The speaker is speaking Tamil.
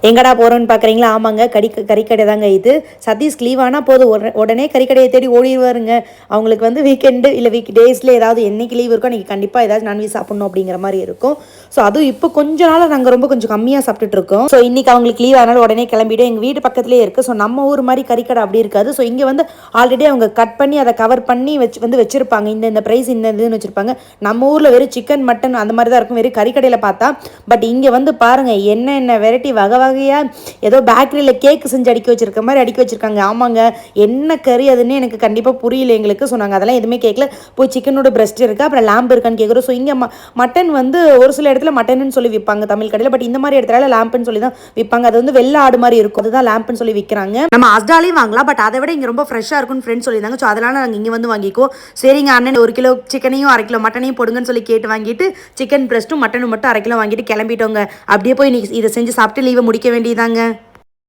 எங்கடா போகிறோன்னு பார்க்குறீங்களா? ஆமாங்க, கறிக்கடை தாங்க இது. சதீஷ் லீவ் ஆனால் போதும் உடனே கறிக்கடையை தேடி ஓடிடுவாருங்க. அவங்களுக்கு வந்து வீக்கெண்டு இல்லை வீக் டேஸில் ஏதாவது என்னைக்கு லீவ் இருக்கோ அன்றைக்கி கண்டிப்பாக ஏதாவது நான்வெஜ் சாப்பிட்ணும் அப்படிங்கிற மாதிரி இருக்கும். ஸோ அதுவும் இப்போ கொஞ்ச நாள் நாங்கள் ரொம்ப கொஞ்சம் கம்மியாக சாப்பிட்டுட்டு இருக்கோம். ஸோ இன்றைக்கி அவங்களுக்கு லீவ் ஆனாலும் உடனே கிளம்பிட்டு எங்கள் வீட்டு பக்கத்துலேயே இருக்குது. ஸோ நம்ம ஊர் மாதிரி கறிக்கடை அப்படி இருக்காது. ஸோ இங்கே வந்து ஆல்ரெடி அவங்க கட் பண்ணி அதை கவர் பண்ணி வச்சுருப்பாங்க. இந்த ப்ரைஸ் இந்த இதுன்னு வச்சுருப்பாங்க. நம்ம ஊரில் வெறும் சிக்கன் மட்டன் அந்த மாதிரி தான் இருக்கும் வெறும் கறிக்கடையில் பார்த்தா. பட் இங்கே வந்து பாருங்கள் என்ன வெரைட்டி வகை ஏதோ பேக்கரியில் கேக்கு செஞ்சு அடுக்கி வச்சிருக்க மாதிரி அடுக்கி வச்சிருக்காங்க. ஆமாங்க, என்ன கறி அதுன்னு எனக்கு கண்டிப்பாக புரியல எங்களுக்கு. ஸோ நாங்கள் அதெல்லாம் எதுவுமே கேட்கல. போய் சிக்கனோட பிரஸ்ட் இருக்குது, அப்புறம் லேம்ப் இருக்கான்னு கேட்குறோம். ஸோ இங்கே மட்டன் வந்து ஒரு சில இடத்துல மட்டன்னு சொல்லி விற்பாங்க தமிழ் கடையில். பட் இந்த மாதிரி இடத்துல லேம்ப்னு சொல்லி தான் விற்பாங்க. அது வந்து வெள்ளை ஆடு மாதிரி இருக்கும், அதுதான் லேம்ப்னு சொல்லி விற்கிறாங்க. நம்ம அஸ்டாலையும் வாங்கலாம், பட் அதை விட இங்கே ரொம்ப ஃப்ரெஷ்ஷாக இருக்கும்னு ஃப்ரெண்ட்ஸ் சொல்லியிருந்தாங்க. ஸோ அதனால் நாங்கள் இங்கே வந்து வாங்கிக்குவோம். சரிங்க அண்ணன் 1 கிலோ சிக்கனையும் 1/2 கிலோ மட்டனையும் போடுங்கன்னு சொல்லி கேட்டு வாங்கிட்டு சிக்கன் பிரஸ்ட்டும் மட்டனும் மட்டும் 1/2 கிலோ வாங்கிட்டு கிளம்பிட்டோங்க. அப்படியே போய் இதை செஞ்சு சாப்பிட்டு லீவை முடிக்க வேண்டியதாங்க.